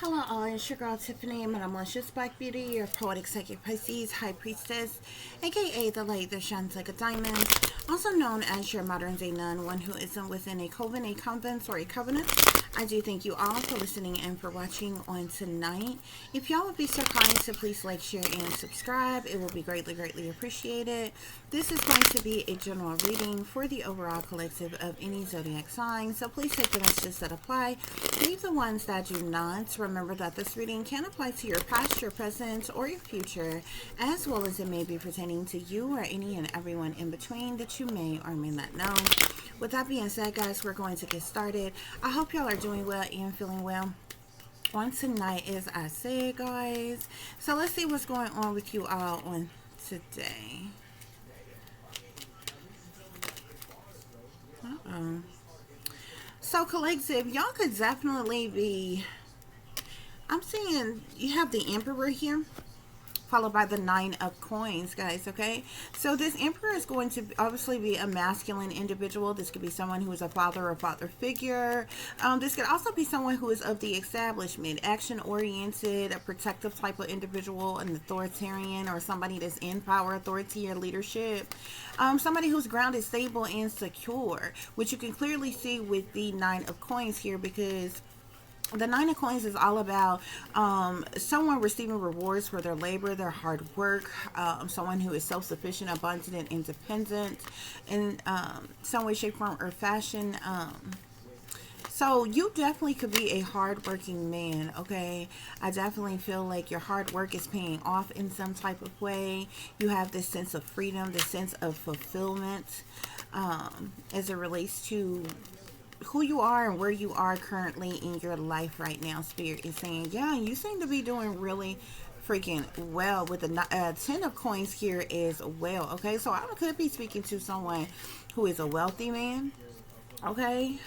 Hello all, it's your girl Tiffany, and I'm Malicious Black Beauty, your poetic psychic Pisces, High Priestess, aka the light that shines like a diamond, also known as your modern day nun, one who isn't within a coven, a convent, or a covenant. I do thank you all for listening and for watching on tonight. If y'all would be so kind to please like, share, and subscribe, it will be greatly, greatly appreciated. This is going to be a general reading for the overall collective of any zodiac sign, so please take the messages that apply, leave the ones that do not. Remember that this reading can apply to your past, your present, or your future, as well as it may be pertaining to you or any and everyone in between that you may or may not know. With that being said, guys, we're going to get started. I hope y'all are doing well and feeling well on tonight, as I said, guys. So let's see what's going on with you all on today. So collective, y'all could definitely be, I'm seeing you have the Emperor here, followed by the Nine of Coins, guys, okay? So this Emperor is going to obviously be a masculine individual. This could be someone who is a father or father figure. This could also be someone who is of the establishment, action-oriented, a protective type of individual, an authoritarian, or somebody that's in power, authority, or leadership. Somebody who's grounded, stable, and secure, which you can clearly see with the Nine of Coins here, because the Nine of Coins is all about someone receiving rewards for their labor, their hard work, someone who is self-sufficient, abundant, and independent in some way, shape, form, or fashion. So you definitely could be a hard-working man, okay? I definitely feel like your hard work is paying off in some type of way. You have this sense of freedom, this sense of fulfillment as it relates to who you are and where you are currently in your life right now. Spirit is saying, yeah, you seem to be doing really freaking well with the 10 of coins here as well, okay? So I could be speaking to someone who is a wealthy man, okay?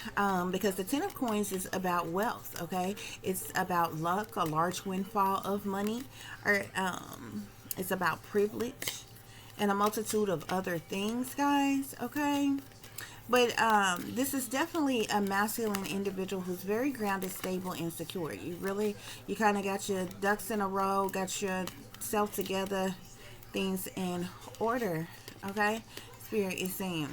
Because the 10 of coins is about wealth, okay? It's about luck, a large windfall of money, or it's about privilege and a multitude of other things, guys, okay? But this is definitely a masculine individual who's very grounded, stable, and secure. You kind of got your ducks in a row, got yourself together, things in order, okay? Spirit is saying,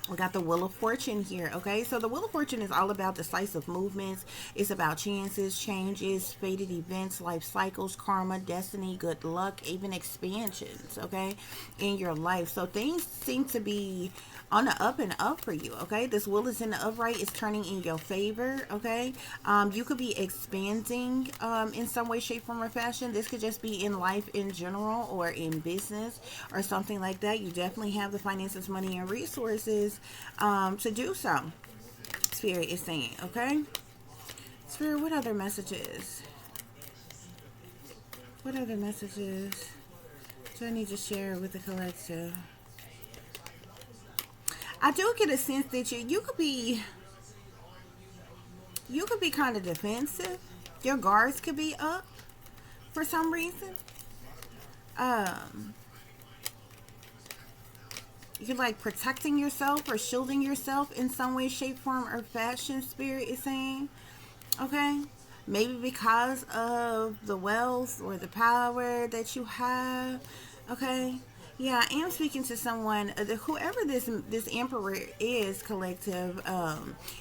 we got the Wheel of Fortune here, okay? So the Wheel of Fortune is all about decisive movements. It's about chances, changes, fated events, life cycles, karma, destiny, good luck, even expansions, okay, in your life. So things seem to be on the up and up for you, okay? This wheel is in the upright. It's turning in your favor, okay? You could be expanding in some way, shape, form, or fashion. This could just be in life in general or in business or something like that. You definitely have the finances, money, and resources to do so. Spirit is saying, okay? Spirit, what other messages? What other messages do I need to share with the collective? I do get a sense that you could be kind of defensive. Your guards could be up for some reason. You're like protecting yourself or shielding yourself in some way, shape, form, or fashion. Spirit is saying, okay, maybe because of the wealth or the power that you have, okay. Yeah, I am speaking to someone, whoever this Emperor is, collective.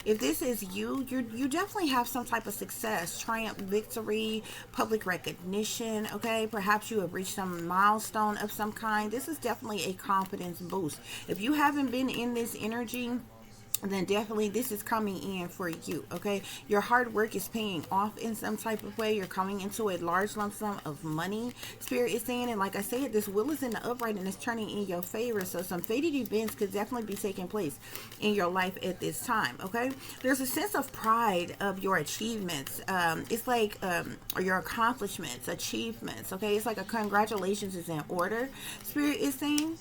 If this is you definitely have some type of success, triumph, victory, public recognition. Okay, perhaps you have reached some milestone of some kind. This is definitely a confidence boost. If you haven't been in this energy, then definitely this is coming in for you, okay? Your hard work is paying off in some type of way. You're coming into a large lump sum of money, Spirit is saying. And like I said, this wheel is in the upright and it's turning in your favor. So some fated events could definitely be taking place in your life at this time, okay? There's a sense of pride of your achievements. It's like or your accomplishments, achievements, okay? It's like a congratulations is in order, Spirit is saying.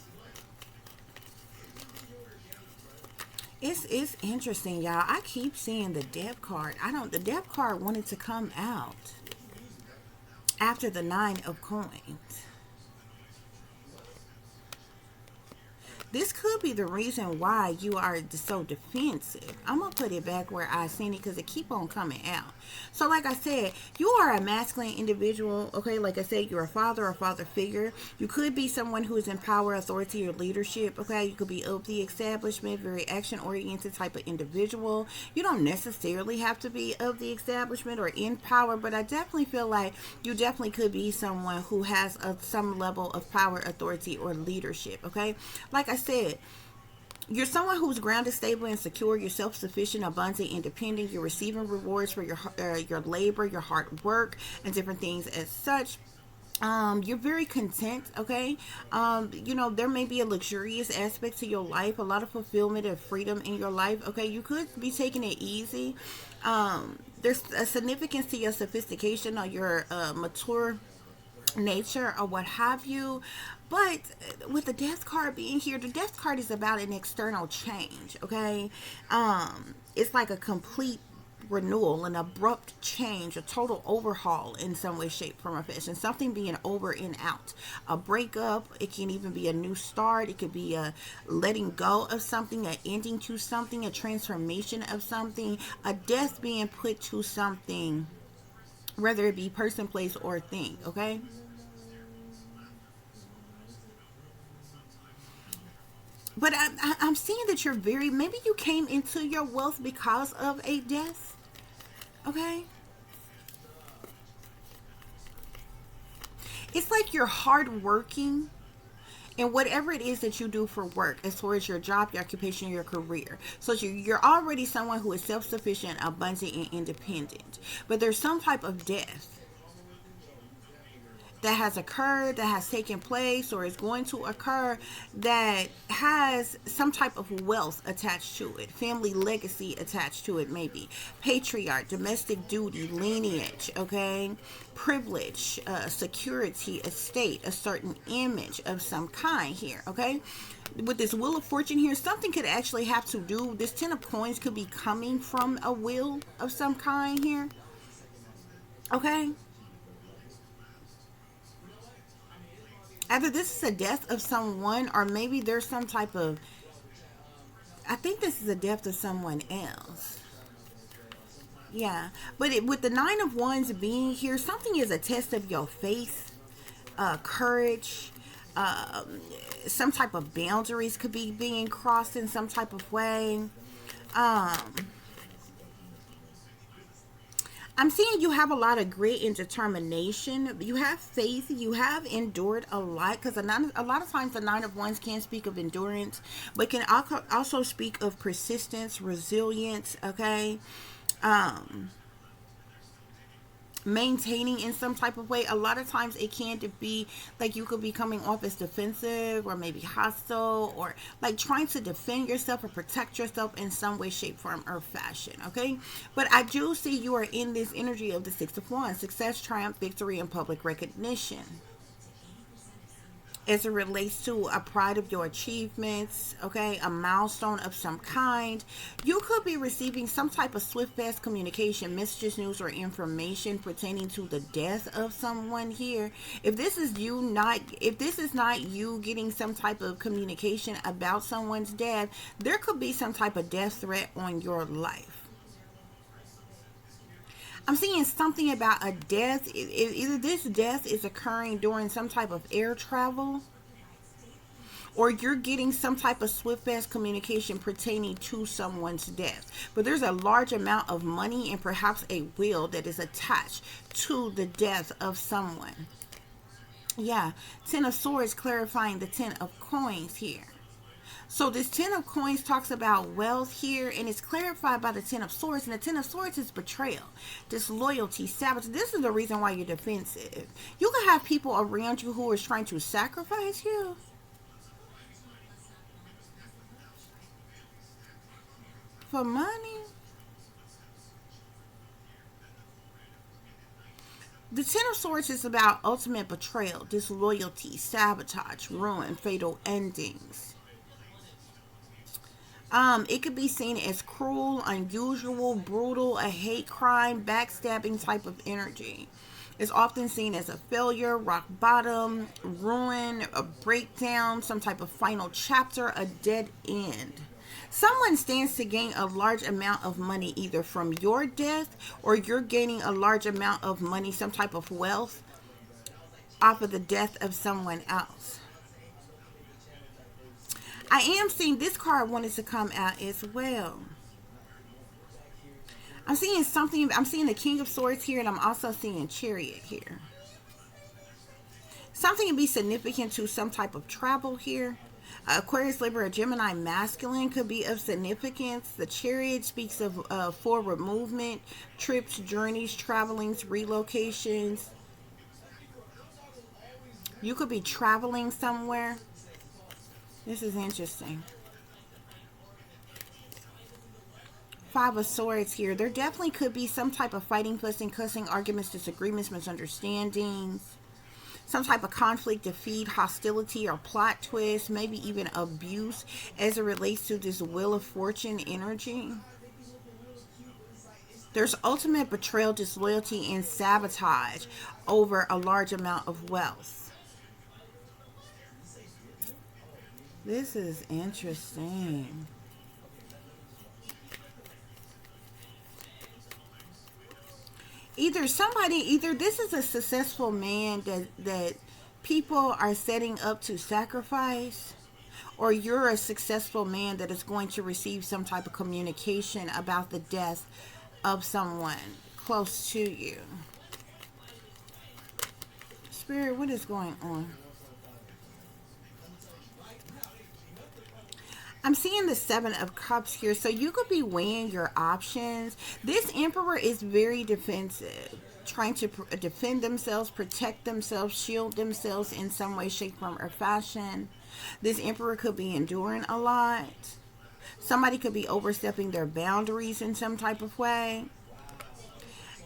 It's interesting, y'all. I keep seeing the Death card. The Death card wanted to come out after the Nine of Coins. This could be the reason why you are so defensive. I'm gonna put it back where I seen it because it keep on coming out. So, like I said, you are a masculine individual. Okay, like I said, you're a father or father figure. You could be someone who is in power, authority, or leadership. Okay, you could be of the establishment, very action oriented type of individual. You don't necessarily have to be of the establishment or in power, but I definitely feel like you definitely could be someone who has some level of power, authority, or leadership. Okay, like I said, you're someone who's grounded, stable, and secure. You're self-sufficient, abundant, independent. You're receiving rewards for your labor, your hard work, and different things as such. You're very content. Okay. There may be a luxurious aspect to your life, a lot of fulfillment and freedom in your life. Okay, you could be taking it easy. There's a significance to your sophistication or your mature nature or what have you. But with the death card being here, the death card is about an external change. Okay, it's like a complete renewal, an abrupt change, a total overhaul in some way, shape, form, or fashion. Something being over and out, a breakup. It can even be a new start. It could be a letting go of something, an ending to something, a transformation of something, a death being put to something, whether it be person, place, or thing. Okay. But I'm seeing that you're very, maybe you came into your wealth because of a death. Okay. It's like you're hardworking in whatever it is that you do for work, as far as your job, your occupation, your career. So you're already someone who is self-sufficient, abundant, and independent. But there's some type of death that has occurred, that has taken place, or is going to occur, that has some type of wealth attached to it, family legacy attached to it, maybe patriarch, domestic duty, lineage, okay, privilege, security, estate, a certain image of some kind here, okay. With this wheel of fortune here, something could actually have to do, this 10 of coins could be coming from a will of some kind here, okay. Either this is a death of someone, or maybe there's some type of, I think this is a death of someone else. Yeah, but with the 9 of Wands being here, something is a test of your faith, courage, um, some type of boundaries could be being crossed in some type of way. um I'm seeing you have a lot of grit and determination. You have faith. You have endured a lot, because a lot of times the 9 of Wands can speak of endurance, but can also speak of persistence, resilience. Okay, um, maintaining in some type of way. A lot of times it can be like you could be coming off as defensive, or maybe hostile, or like trying to defend yourself or protect yourself in some way, shape, form, or fashion. Okay, but I do see you are in this energy of the 6 of Wands: success, triumph, victory, and public recognition, as it relates to a pride of your achievements, okay, a milestone of some kind. You could be receiving some type of swift, fast communication, messages, news, or information pertaining to the death of someone here. If this is not you getting some type of communication about someone's death, there could be some type of death threat on your life. I'm seeing something about a death. Either this death is occurring during some type of air travel, or you're getting some type of swift, fast communication pertaining to someone's death. But there's a large amount of money and perhaps a will that is attached to the death of someone. Yeah, 10 of Swords clarifying the 10 of Coins here. So this 10 of Coins talks about wealth here, and it's clarified by the 10 of Swords. And the 10 of Swords is betrayal, disloyalty, sabotage. This is the reason why you're defensive. You can have people around you who are trying to sacrifice you for money. The 10 of Swords is about ultimate betrayal, disloyalty, sabotage, ruin, fatal endings. It could be seen as cruel, unusual, brutal, a hate crime, backstabbing type of energy. It's often seen as a failure, rock bottom, ruin, a breakdown, some type of final chapter, a dead end. Someone stands to gain a large amount of money either from your death, or you're gaining a large amount of money, some type of wealth, off of the death of someone else. I am seeing this card wanted to come out as well. I'm seeing something. I'm seeing the King of Swords here, and I'm also seeing Chariot here. Something can be significant to some type of travel here. Aquarius, Libra, or Gemini masculine could be of significance. The Chariot speaks of forward movement, trips, journeys, travelings, relocations. You could be traveling somewhere. This is interesting. Five of Swords here. There definitely could be some type of fighting, fussing, cussing, arguments, disagreements, misunderstandings. Some type of conflict, defeat, hostility, or plot twist. Maybe even abuse as it relates to this Wheel of Fortune energy. There's ultimate betrayal, disloyalty, and sabotage over a large amount of wealth. This is interesting. Either this is a successful man that people are setting up to sacrifice, or you're a successful man that is going to receive some type of communication about the death of someone close to you. Spirit, what is going on? I'm seeing the Seven of Cups here. So you could be weighing your options. This Emperor is very defensive, trying to defend themselves, protect themselves, shield themselves in some way, shape, form, or fashion. This Emperor could be enduring a lot. Somebody could be overstepping their boundaries in some type of way.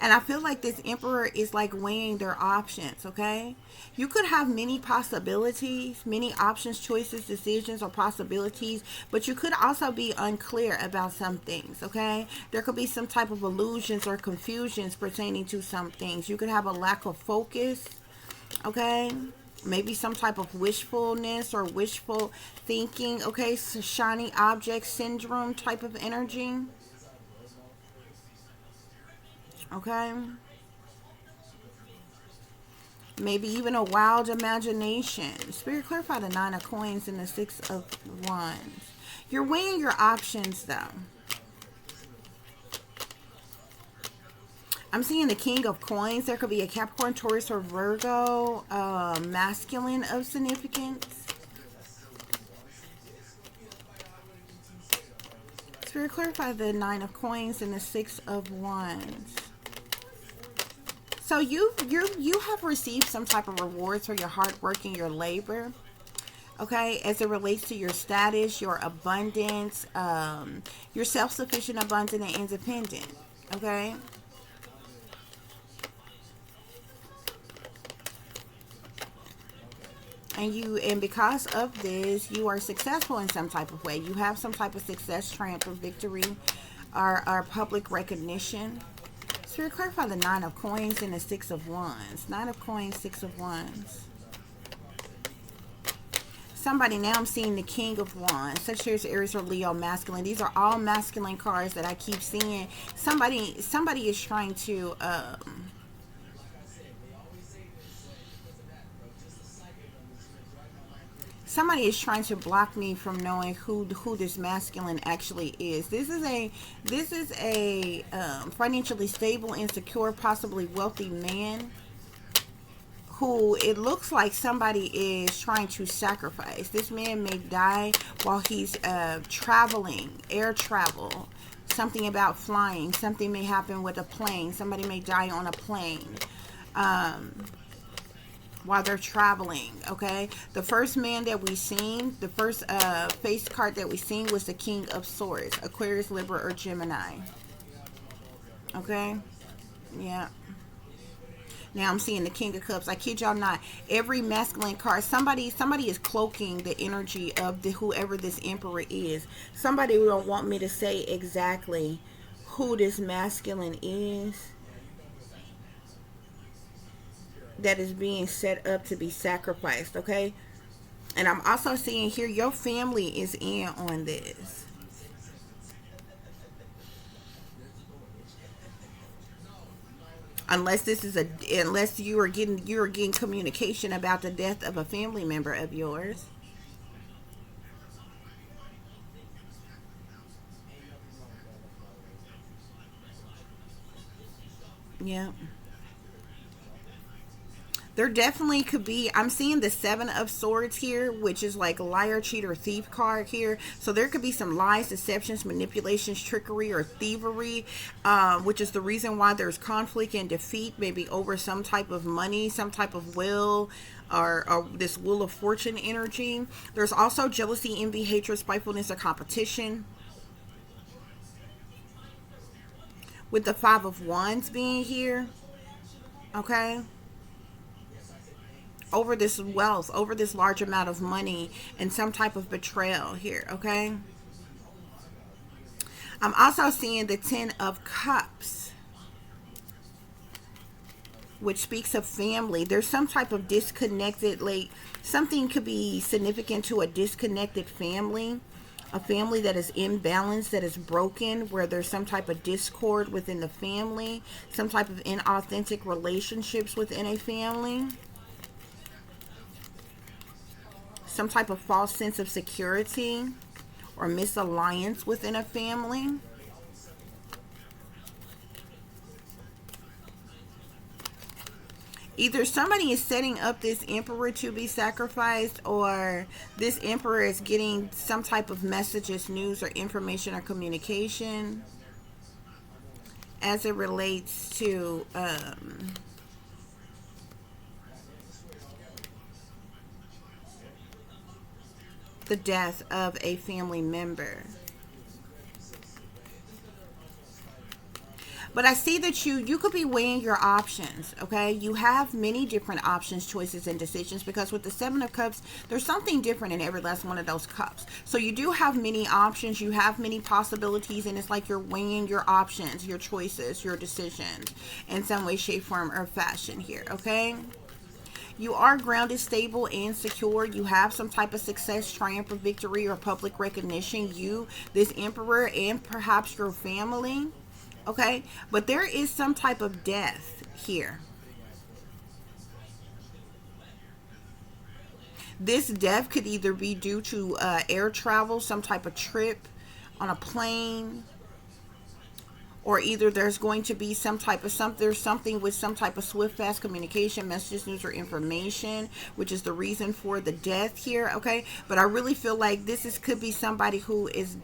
And I feel like this Emperor is like weighing their options, okay? You could have many possibilities, many options, choices, decisions, or possibilities, but you could also be unclear about some things, okay? There could be some type of illusions or confusions pertaining to some things. You could have a lack of focus, okay? Maybe some type of wishfulness or wishful thinking, okay? So shiny object syndrome type of energy. Okay, maybe even a wild imagination. Spirit, clarify the Nine of Coins and the Six of Wands. You're weighing your options though. I'm seeing the King of Coins. There could be a Capricorn, Taurus, or Virgo masculine of significance. Spirit, clarify the Nine of Coins and the Six of Wands. So you have received some type of rewards for your hard work and your labor, okay, as it relates to your status, your abundance, you're self-sufficient, abundant, and independent, okay? And because of this, you are successful in some type of way. You have some type of success, triumph, or victory, or public recognition. So we clarify the Nine of Coins and the Six of Wands. Nine of Coins, Six of Wands. Somebody, now I'm seeing the King of Wands. Sagittarius, Aries, or Leo, masculine. These are all masculine cards that I keep seeing. Somebody is trying to somebody is trying to block me from knowing who this masculine actually is. This is a financially stable, insecure, possibly wealthy man who it looks like somebody is trying to sacrifice. This man may die while he's traveling, air travel. Something about flying. Something may happen with a plane. Somebody may die on a plane. While they're traveling, okay? The first man that we seen, the first face card that we seen was the King of Swords, Aquarius, Libra, or Gemini. Okay? Yeah. Now I'm seeing the King of Cups. I kid y'all not. Every masculine card, somebody is cloaking the energy of whoever this Emperor is. Somebody don't want me to say exactly who this masculine is. that is being set up to be sacrificed, okay? And I'm also seeing here your family is in on this. Unless this is a unless you are getting communication about the death of a family member of yours. Yeah. There definitely could be. I'm seeing the Seven of Swords here, which is like liar, cheat, or thief card here. So there could be some lies, deceptions, manipulations, trickery, or thievery, which is the reason why there's conflict and defeat, maybe over some type of money, some type of will, or this Wheel of Fortune energy. There's also jealousy, envy, hatred, spitefulness, or competition. With the Five of Wands being here, okay? Over this wealth, over this large amount of money, and some type of betrayal here, okay? I'm also seeing the Ten of Cups, which speaks of family. There's some type of disconnected, like something could be significant to a disconnected family, a family that is imbalanced, that is broken, where there's some type of discord within the family, some type of inauthentic relationships within a family, some type of false sense of security or misalliance within a family. Either somebody is setting up this emperor to be sacrificed, or this emperor is getting some type of messages, news, or information or communication as it relates to the death of a family member. But I see that you could be weighing your options, okay? You have many different options, choices, and decisions, because with the Seven of Cups, there's something different in every last one of those cups. So you do have many options, you have many possibilities, and it's like you're weighing your options, your choices, your decisions in some way, shape, form, or fashion here, okay? You are grounded, stable, and secure. You have some type of success, triumph, or victory, or public recognition. You, this emperor, and perhaps your family. Okay, but there is some type of death here. This death could either be due to air travel, some type of trip on a plane, or either there's going to be some type of there's something with some type of swift, fast communication, messages, news, or information, which is the reason for the death here. Okay, but I really feel like could be somebody who is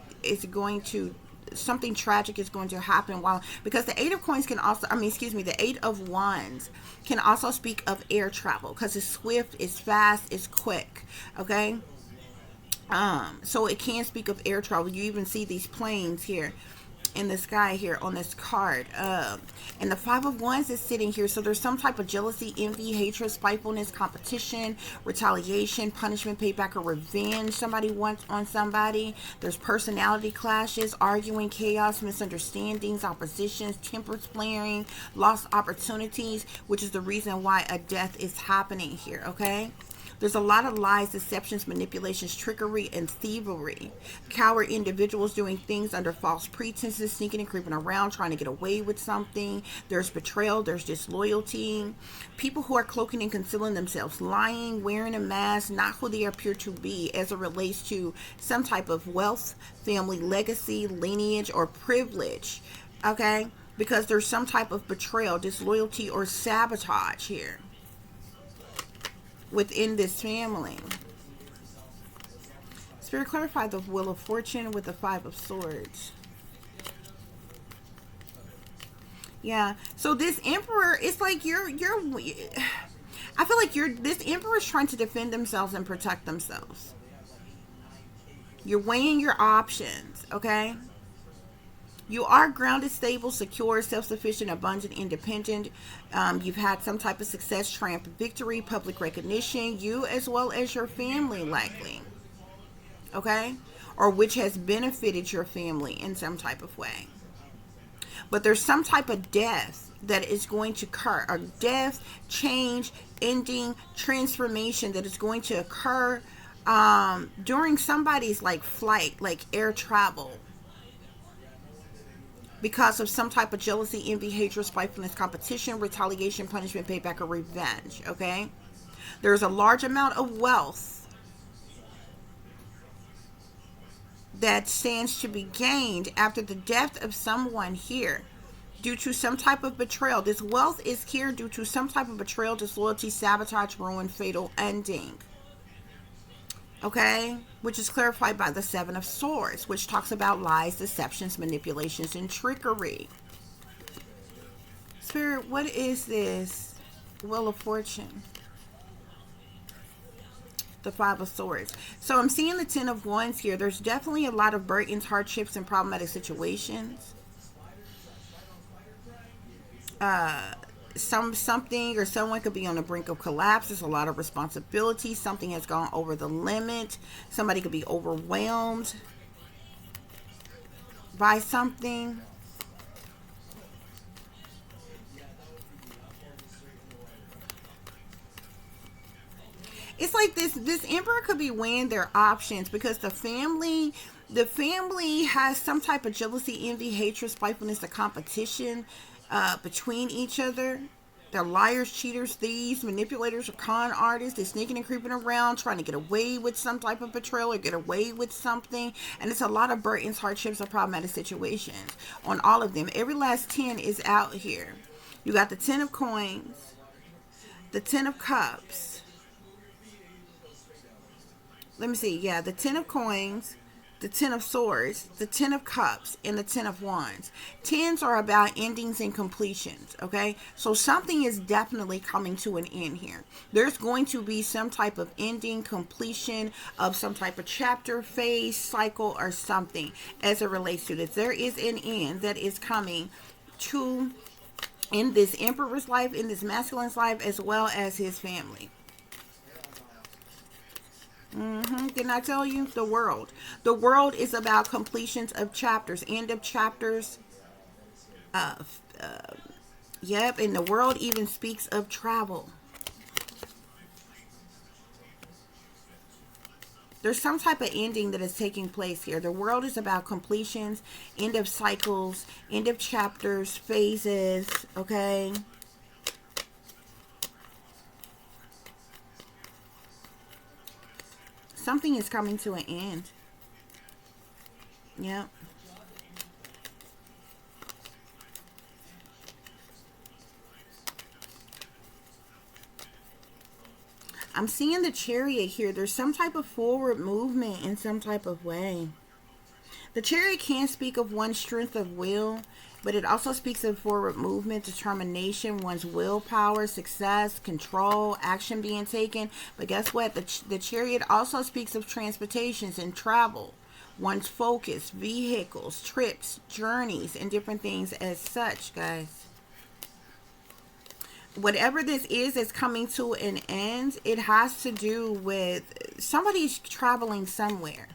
going to, something tragic is going to happen, while, because the Eight of Coins can also, the Eight of Wands can also speak of air travel, because it's swift, it's fast, it's quick. Okay, so it can speak of air travel. You even see these planes here in the sky here on this card, and the Five of Wands is sitting here. So there's some type of jealousy, envy, hatred, spitefulness, competition, retaliation, punishment, payback, or revenge somebody wants on somebody. There's personality clashes, arguing, chaos, misunderstandings, oppositions, tempers flaring, lost opportunities, which is the reason why a death is happening here. Okay, there's a lot of lies, deceptions, manipulations, trickery, and thievery. Coward individuals doing things under false pretenses, sneaking and creeping around, trying to get away with something. There's betrayal, there's disloyalty. People who are cloaking and concealing themselves, lying, wearing a mask, not who they appear to be, as it relates to some type of wealth, family legacy, lineage, or privilege. Okay? Because there's some type of betrayal, disloyalty, or sabotage here within this family. Spirit, clarify the Wheel of Fortune with the Five of Swords. Yeah, so this emperor, it's like I feel like this emperor is trying to defend themselves and protect themselves. You're weighing your options, okay? You are grounded, stable, secure, self-sufficient, abundant, independent. You've had some type of success, triumph, victory, public recognition. You as well as your family, likely. Okay? Or which has benefited your family in some type of way. But there's some type of death that is going to occur. A death, change, ending, transformation that is going to occur during somebody's like flight, like air travel, because of some type of jealousy, envy, hatred, spitefulness, competition, retaliation, punishment, payback, or revenge. Okay, there's a large amount of wealth that stands to be gained after the death of someone here due to some type of betrayal. This wealth is here due to some type of betrayal, disloyalty, sabotage, ruin, fatal ending. Okay, which is clarified by the Seven of Swords, which talks about lies, deceptions, manipulations, and trickery. Spirit, what is this? Wheel of Fortune. The Five of Swords. So I'm seeing the Ten of Wands here. There's definitely a lot of burdens, hardships, and problematic situations. Something or someone could be on the brink of collapse. There's a lot of responsibility. Something has gone over the limit. Somebody could be overwhelmed by something. It's like this emperor could be weighing their options, because the family has some type of jealousy, envy, hatred, spitefulness, a competition between each other. They're liars, cheaters, thieves, manipulators, or con artists. They're sneaking and creeping around, trying to get away with some type of betrayal or get away with something. And it's a lot of burdens, hardships, or problematic situations on all of them. Every last 10 is out here. You got the 10 of coins, the 10 of cups. Let me see. Yeah, the 10 of coins, the 10 of swords, the 10 of cups, and the 10 of wands. Tens are about endings and completions, okay? So something is definitely coming to an end here. There's going to be some type of ending, completion of some type of chapter, phase, cycle, or something as it relates to this. There is an end that is coming to in this emperor's life, in this masculine's life, as well as his family. Didn't I tell you? The world. The world is about completions of chapters, end of chapters. Yep, and the world even speaks of travel. There's some type of ending that is taking place here. The world is about completions, end of cycles, end of chapters, phases, okay? Something is coming to an end. Yep. I'm seeing the Chariot here. There's some type of forward movement in some type of way. The Chariot can speak of one's strength of will, but it also speaks of forward movement, determination, one's willpower, success, control, action being taken. But guess what? The Chariot also speaks of transportations and travel, one's focus, vehicles, trips, journeys, and different things as such, guys. Whatever this is coming to an end, it has to do with somebody's traveling somewhere.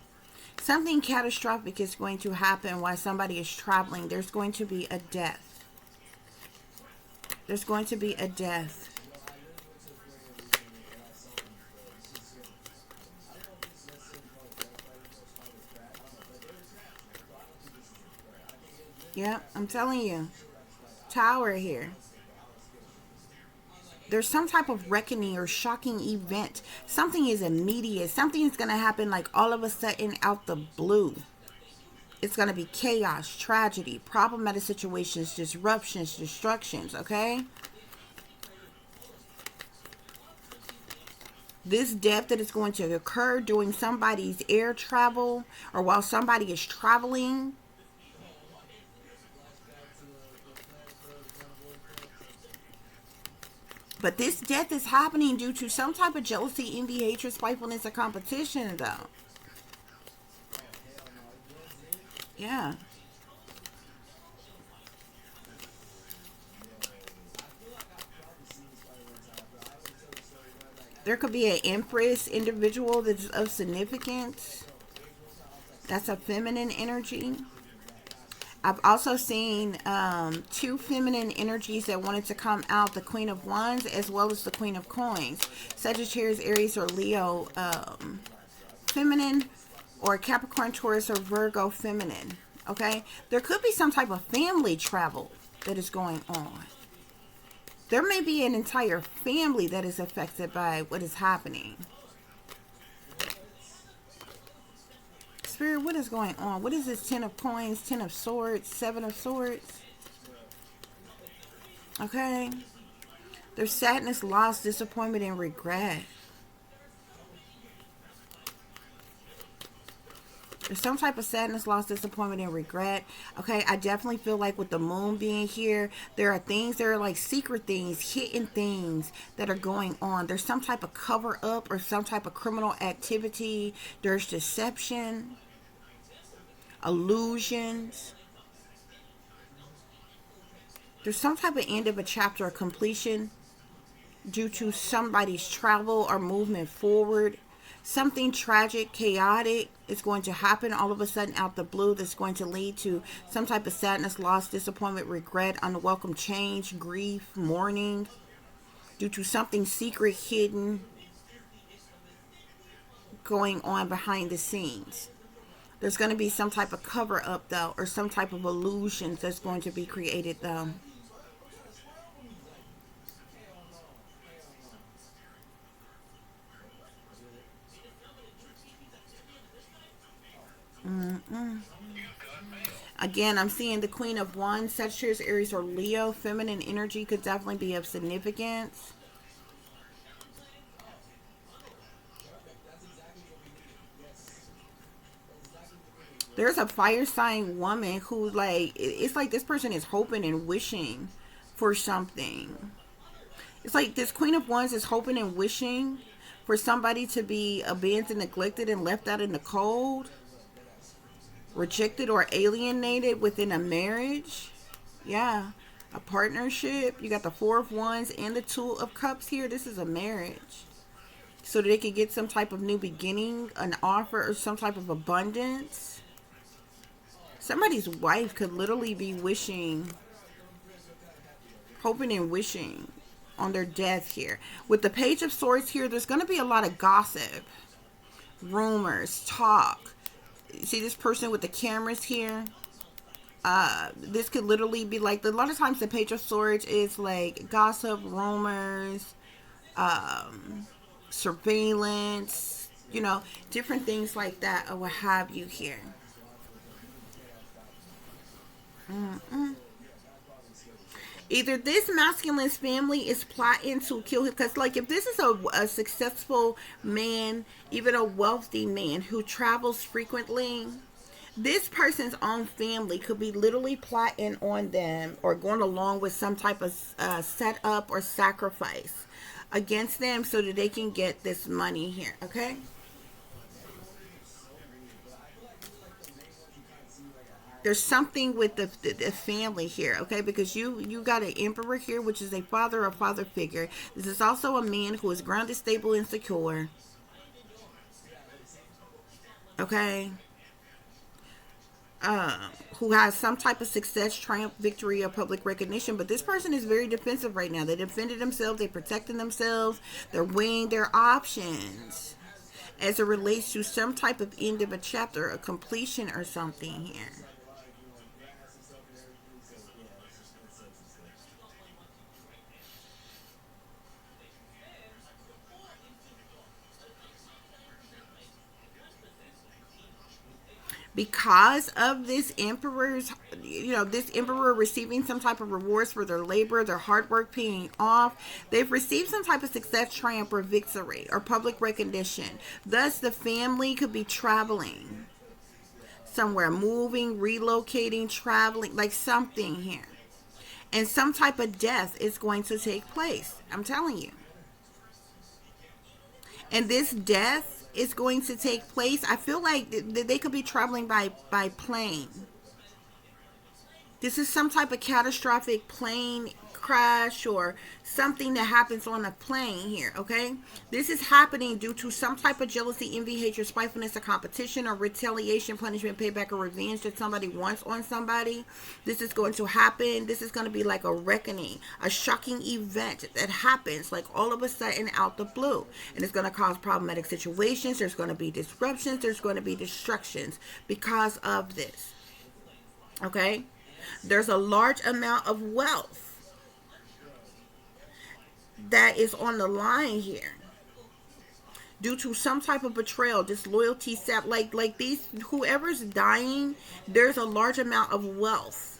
Something catastrophic is going to happen while somebody is traveling. There's going to be a death. There's going to be a death. Yeah, I'm telling you. Tower here. There's some type of reckoning or shocking event. Something is immediate. Something is going to happen like all of a sudden out the blue. It's going to be chaos, tragedy, problematic situations, disruptions, destructions, okay? This death that is going to occur during somebody's air travel or while somebody is traveling. But this death is happening due to some type of jealousy, envy, hatred, spitefulness, or competition, though. Yeah. There could be an Empress individual that's of significance. That's a feminine energy. I've also seen two feminine energies that wanted to come out, the Queen of Wands as well as the Queen of Coins. Sagittarius, Aries, or Leo feminine, or Capricorn, Taurus, or Virgo feminine. Okay? There could be some type of family travel that is going on. There may be an entire family that is affected by what is happening. Spirit, what is going on? What is this? 10 of Coins, 10 of Swords, 7 of Swords. Okay. There's sadness, loss, disappointment, and regret. There's some type of sadness, loss, disappointment, and regret. Okay, I definitely feel like with the moon being here, there are things, there are like secret things, hidden things that are going on. There's some type of cover up or some type of criminal activity. There's deception, illusions. There's some type of end of a chapter or completion due to somebody's travel or movement forward. Something tragic, chaotic is going to happen all of a sudden out the blue that's going to lead to some type of sadness, loss, disappointment, regret, unwelcome change, grief, mourning, due to something secret, hidden, going on behind the scenes. There's going to be some type of cover up though, or some type of illusion that's going to be created though. Again, I'm seeing the Queen of Wands, Sagittarius, Aries, or Leo. Feminine energy could definitely be of significance. There's a fire sign woman who, like, it's like this person is hoping and wishing for something. It's like this Queen of Wands is hoping and wishing for somebody to be abandoned, neglected, and left out in the cold. Rejected or alienated within a marriage. Yeah. A partnership. You got the Four of Wands and the Two of Cups here. This is a marriage. So that they can get some type of new beginning, an offer, or some type of abundance. Somebody's wife could literally be wishing, hoping and wishing on their death here. With the Page of Swords here, there's going to be a lot of gossip, rumors, talk. See this person with the cameras here? This could literally be like, a lot of times the Page of Swords is like gossip, rumors, surveillance, you know, different things like that, or what have you here. Either this masculine's family is plotting to kill him, because like if this is a successful man, even a wealthy man who travels frequently, this person's own family could be literally plotting on them or going along with some type of setup or sacrifice against them so that they can get this money here. Okay. There's something with the family here, okay? Because you got an emperor here, which is a father or father figure. This is also a man who is grounded, stable, and secure. Okay? Who has some type of success, triumph, victory, or public recognition. But this person is very defensive right now. They defended themselves. They're protecting themselves. They're weighing their options as it relates to some type of end of a chapter, a completion or something here. Because of this emperor's, this emperor receiving some type of rewards for their labor, their hard work paying off, they've received some type of success, triumph, or victory, or public recognition. Thus, the family could be traveling somewhere, moving, relocating, traveling, like something here. And some type of death is going to take place. I'm telling you. And this death is going to take place. I feel like they could be traveling by plane. This is some type of catastrophic plane crash or something that happens on a plane here, okay? This is happening due to some type of jealousy, envy, hatred, spitefulness, or competition, or retaliation, punishment, payback, or revenge that somebody wants on somebody. This is going to happen. This is going to be like a reckoning, a shocking event that happens like all of a sudden out the blue. And it's going to cause problematic situations. There's going to be disruptions. There's going to be destructions because of this, okay? There's a large amount of wealth that is on the line here due to some type of betrayal, disloyalty, like these, whoever's dying, there's a large amount of wealth,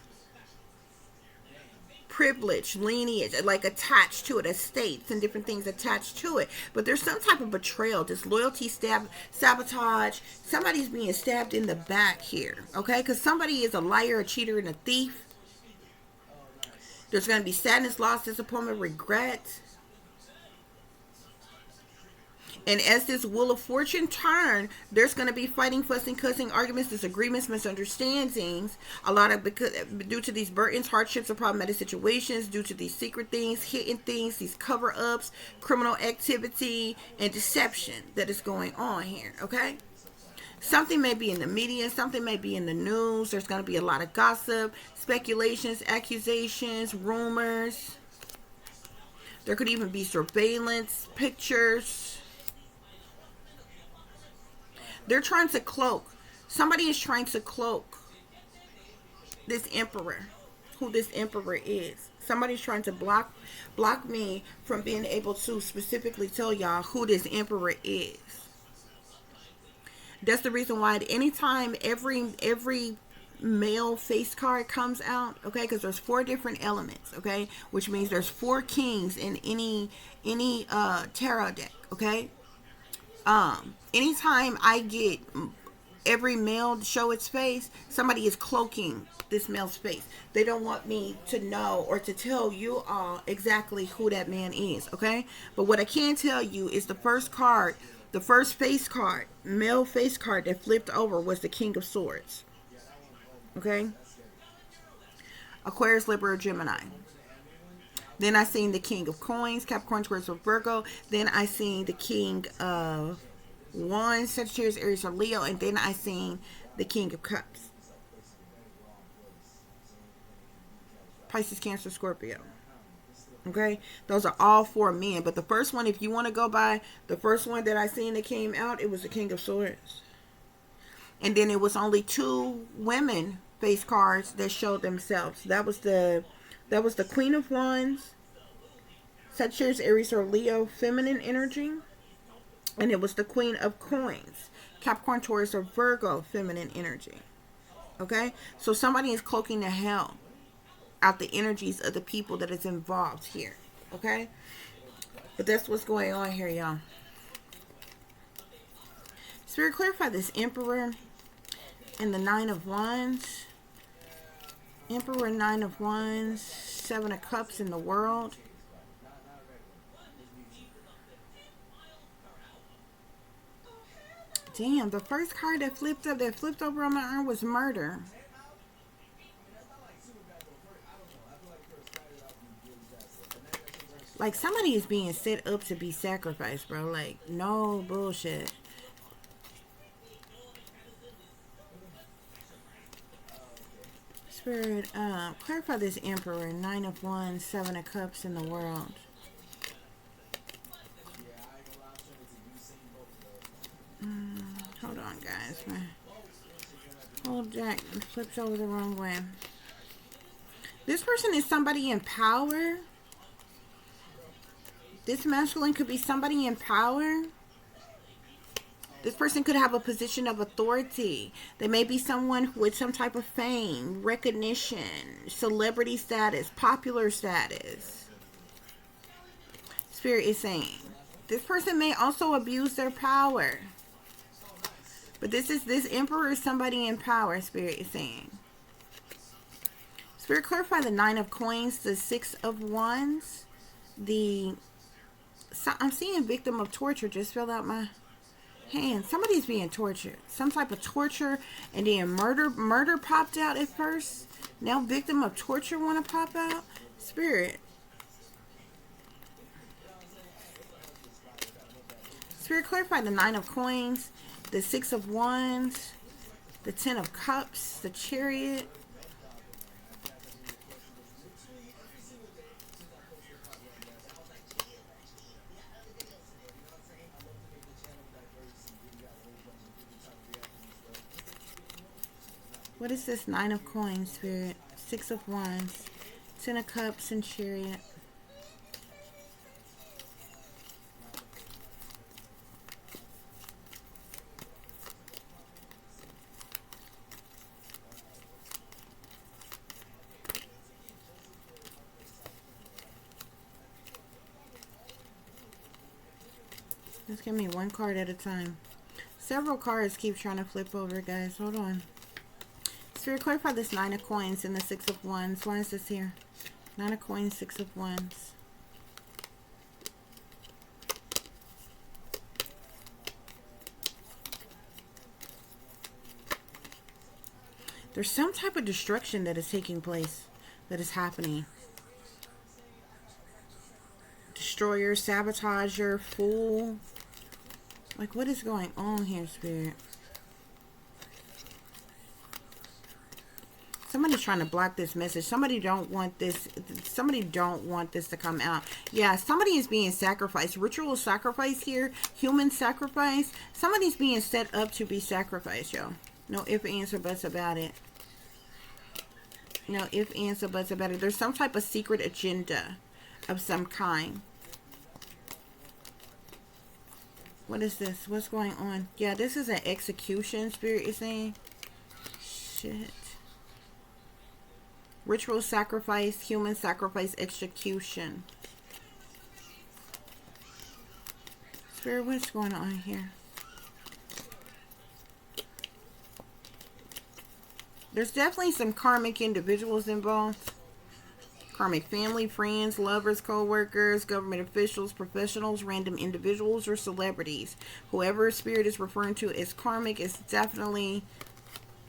privilege, lineage, like attached to it, estates and different things attached to it. But there's some type of betrayal, disloyalty, sabotage. Somebody's being stabbed in the back here, okay? Because somebody is a liar, a cheater, and a thief. There's going to be sadness, loss, disappointment, regret. And as this wheel of fortune turn, there's going to be fighting, fussing, cussing, arguments, disagreements, misunderstandings. A lot of, because due to these burdens, hardships, or problematic situations, due to these secret things, hidden things, these cover-ups, criminal activity, and deception that is going on here, okay? Something may be in the media, something may be in the news. There's going to be a lot of gossip, speculations, accusations, rumors. There could even be surveillance, pictures. They're trying to cloak. Somebody is trying to cloak this emperor, who this emperor is. Somebody's trying to block me from being able to specifically tell y'all who this emperor is. That's the reason why anytime every male face card comes out, okay, because there's 4 different elements, okay, which means there's 4 kings in any tarot deck, okay. Anytime I get every male to show its face, somebody is cloaking this male's face. They don't want me to know or to tell you all exactly who that man is, okay? But what I can tell you is the first card, the first face card, male face card that flipped over was the King of Swords, okay? Aquarius, Libra, Gemini. Then I seen the King of Coins, Capricorn, Taurus, or Virgo. Then I seen the King of Wands, Sagittarius, Aries, or Leo. And then I seen the King of Cups, Pisces, Cancer, Scorpio. Okay, those are all 4 men. But the first one, if you want to go by the first one that I seen that came out, it was the King of Swords. And then it was only 2 women face cards that showed themselves. That was the Queen of Wands, Sagittarius, Aries, or Leo, feminine energy. And it was the Queen of Coins, Capricorn, Taurus, or Virgo, feminine energy. Okay? So somebody is cloaking the hell out the energies of the people that is involved here. Okay? But that's what's going on here, y'all. Spirit, clarify this Emperor and the 9 of Wands. Emperor, 9 of Wands, 7 of Cups in the world. Damn, the first card that flipped over on my arm was murder. Like somebody is being set up to be sacrificed, bro. Like, no bullshit. Spirit, clarify this Emperor, 9 of Wands, 7 of Cups in the world. Hold on, guys. My whole deck flips over the wrong way. This person is somebody in power. This masculine could be somebody in power. This person could have a position of authority. They may be someone with some type of fame, recognition, celebrity status, popular status. Spirit is saying this person may also abuse their power. But this Emperor is somebody in power, Spirit is saying. Spirit, clarify the 9 of Coins, the 6 of Wands, I'm seeing victim of torture. Just fill out my hand. Somebody's being tortured. Some type of torture, and then murder popped out at first. Now victim of torture want to pop out. Spirit. Spirit, clarify the 9 of coins, the 6 of wands, the 10 of cups, the chariot. What is this 9 of coins, Spirit? 6 of wands, 10 of cups, and chariot. Just give me one card at a time. Several cards keep trying to flip over, guys. Hold on. Spirit, clarify this 9 of coins and the 6 of wands. Why is this here? 9 of coins, 6 of wands. There's some type of destruction that is taking place, that is happening. Destroyer, sabotager, fool. Like, what is going on here, Spirit? Somebody's trying to block this message. Somebody don't want this. Somebody don't want this to come out. Yeah, somebody is being sacrificed. Ritual sacrifice here. Human sacrifice. Somebody's being set up to be sacrificed, yo. No ifs, ands, or buts about it. No ifs, ands, or buts about it. There's some type of secret agenda of some kind. What is this? What's going on? Yeah, this is an execution, Spirit is saying. Shit. Ritual sacrifice, human sacrifice, execution. Spirit, what's going on here? There's definitely some karmic individuals involved. Karmic family, friends, lovers, co-workers, government officials, professionals, random individuals, or celebrities. Whoever Spirit is referring to as karmic is definitely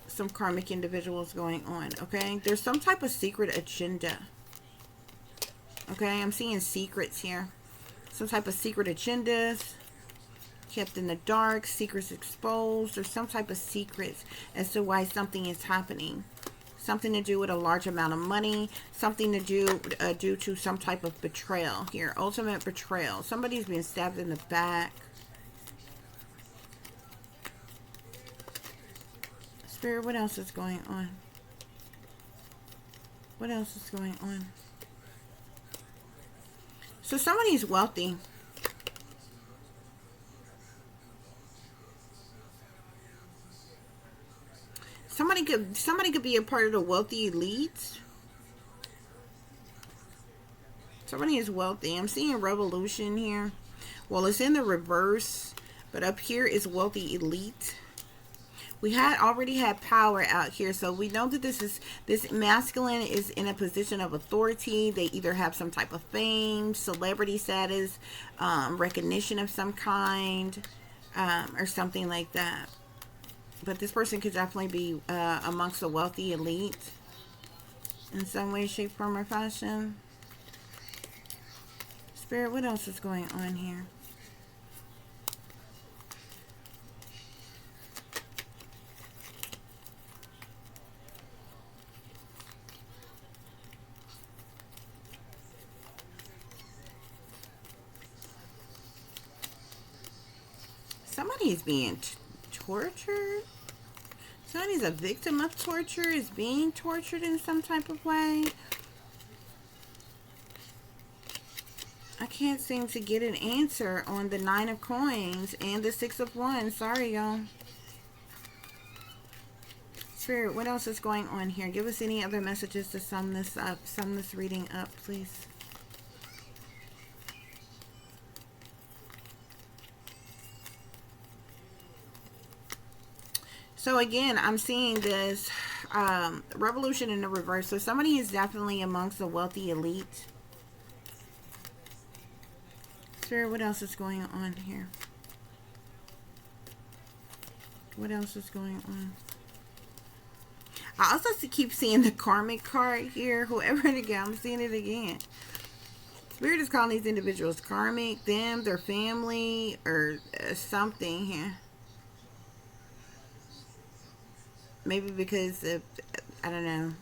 some karmic individuals going on. Okay, there's some type of secret agenda. Okay, I'm seeing secrets here. Some type of secret agendas kept in the dark, secrets exposed, or some type of secrets as to why something is happening. Something to do with a large amount of money. Something to do due to some type of betrayal here. Ultimate betrayal. Somebody's being stabbed in the back. Spirit, what else is going on? What else is going on? So somebody's wealthy. Somebody could be a part of the wealthy elite. Somebody is wealthy. I'm seeing revolution here. Well, it's in the reverse, but up here is wealthy elite. We already had power out here, so we know that this masculine is in a position of authority. They either have some type of fame, celebrity status, recognition of some kind, or something like that. But this person could definitely be amongst the wealthy elite in some way, shape, form, or fashion. Spirit, what else is going on here? Somebody is being tortured. Somebody's a victim of torture, is being tortured in some type of way. I can't seem to get an answer on the 9 of coins and the 6 of wands. Sorry, y'all. Spirit, what else is going on here? Give us any other messages to sum this up, sum this reading up, please. So again, I'm seeing this revolution in the reverse. So somebody is definitely amongst the wealthy elite. Spirit, what else is going on here? What else is going on? I also keep seeing the karmic card here. Whoever it again, I'm seeing it again. Spirit is calling these individuals karmic, them, their family, or something here. Maybe because of, I don't know,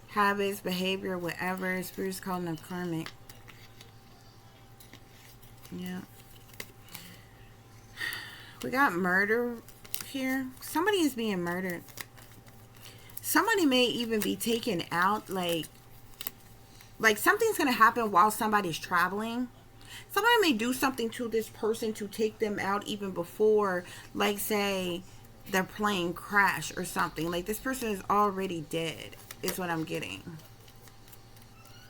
habits, behavior, whatever. Spirit is calling them karmic. Yeah. We got murder here. Somebody is being murdered. Somebody may even be taken out, like something's going to happen while somebody's traveling. Somebody may do something to this person to take them out even before, like, say, their plane crash or something. Like, this person is already dead, is what I'm getting.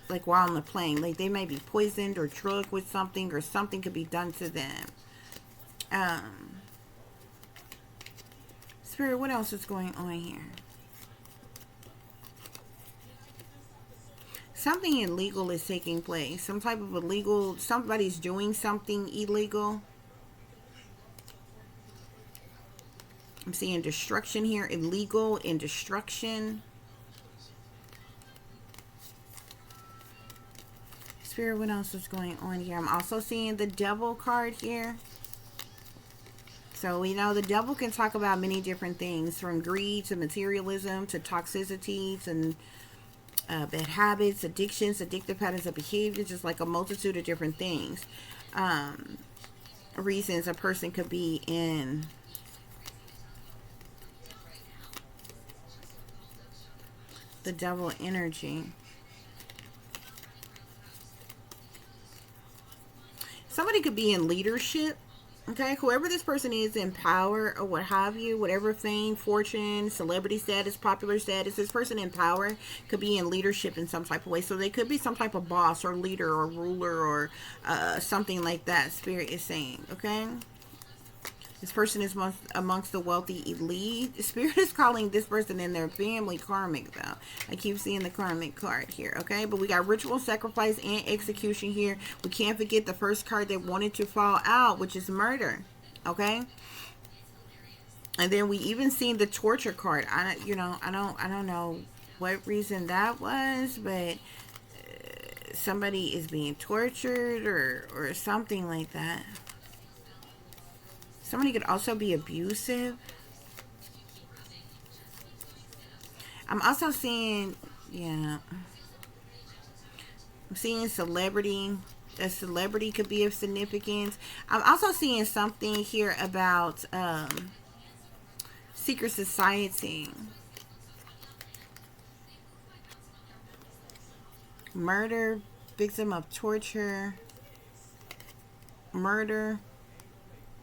Like, while on the plane. Like, they may be poisoned or drugged with something, or something could be done to them. Spirit, what else is going on here? Something illegal is taking place. Some type of illegal, somebody's doing something illegal. I'm seeing destruction here. Illegal and destruction. Spirit, what else is going on here? I'm also seeing the devil card here. So we know the devil can talk about many different things, from greed to materialism to toxicity and bad habits, addictions, addictive patterns of behavior, just like a multitude of different things. Reasons a person could be in the devil energy. Somebody could be in leadership. Okay, whoever this person is in power or what have you, whatever fame, fortune, celebrity status, popular status, this person in power could be in leadership in some type of way. So they could be some type of boss or leader or ruler or something like that, Spirit is saying, okay? This person is amongst the wealthy elite. Spirit is calling this person and their family karmic, though. I keep seeing the karmic card here, okay? But we got ritual, sacrifice, and execution here. We can't forget the first card that wanted to fall out, which is murder, okay? And then we even seen the torture card. I don't know what reason that was, but somebody is being tortured or something like that. Somebody could also be abusive. I'm also seeing, yeah, I'm seeing celebrity. A celebrity could be of significance. I'm also seeing something here about secret society. Murder, victim of torture, murder.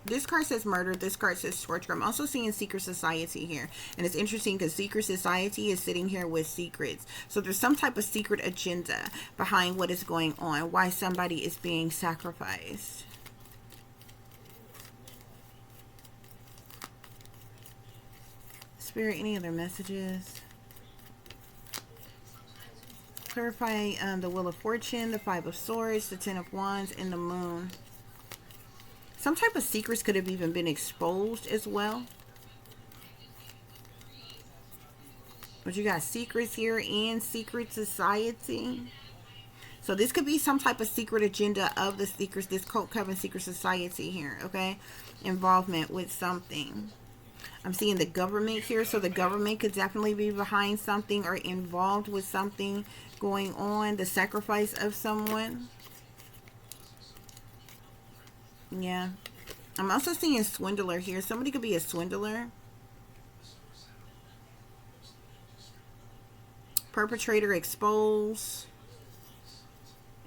This card says murder. This card says torture. I'm also seeing secret society here. And it's interesting because secret society is sitting here with secrets. So there's some type of secret agenda behind what is going on. Why somebody is being sacrificed. Spirit, any other messages? Clarify the Wheel of Fortune, the Five of Swords, the Ten of Wands, and the Moon. Some type of secrets could have even been exposed as well. But you got secrets here and secret society. So this could be some type of secret agenda of the secrets, this cult coven secret society here, okay? Involvement with something. I'm seeing the government here. So the government could definitely be behind something or involved with something going on. The sacrifice of someone. Yeah. I'm also seeing swindler here. Somebody could be a swindler. Perpetrator exposed.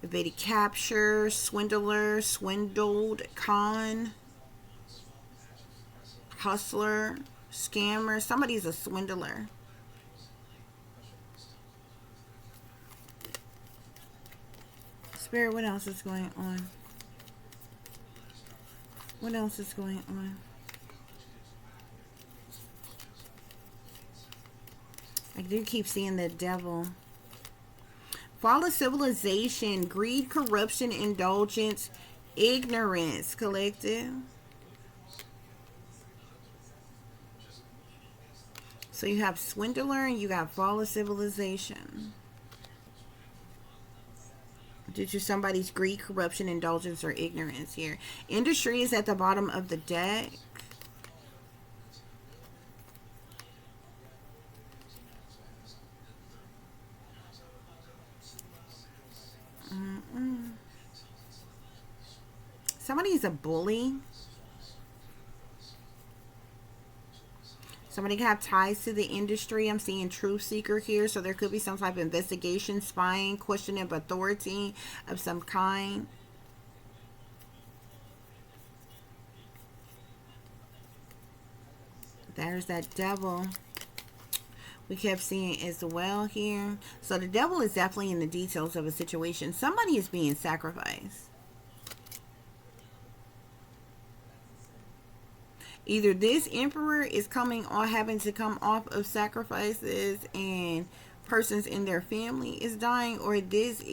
Evaded capture. Swindler. Swindled. Con. Hustler. Scammer. Somebody's a swindler. Spirit, what else is going on? What else is going on? I do keep seeing the devil. Fall of civilization, greed, corruption, indulgence, ignorance, collective. So you have swindler and you got fall of civilization. Due to somebody's greed, corruption, indulgence, or ignorance here. Industry is at the bottom of the deck. Somebody's a bully. Somebody can have ties to the industry. I'm seeing truth seeker here. So there could be some type of investigation, spying, questioning of authority of some kind. There's that devil we kept seeing as well here. So the devil is definitely in the details of a situation. Somebody is being sacrificed. Either this emperor is coming or having to come off of sacrifices and persons in their family is dying, or this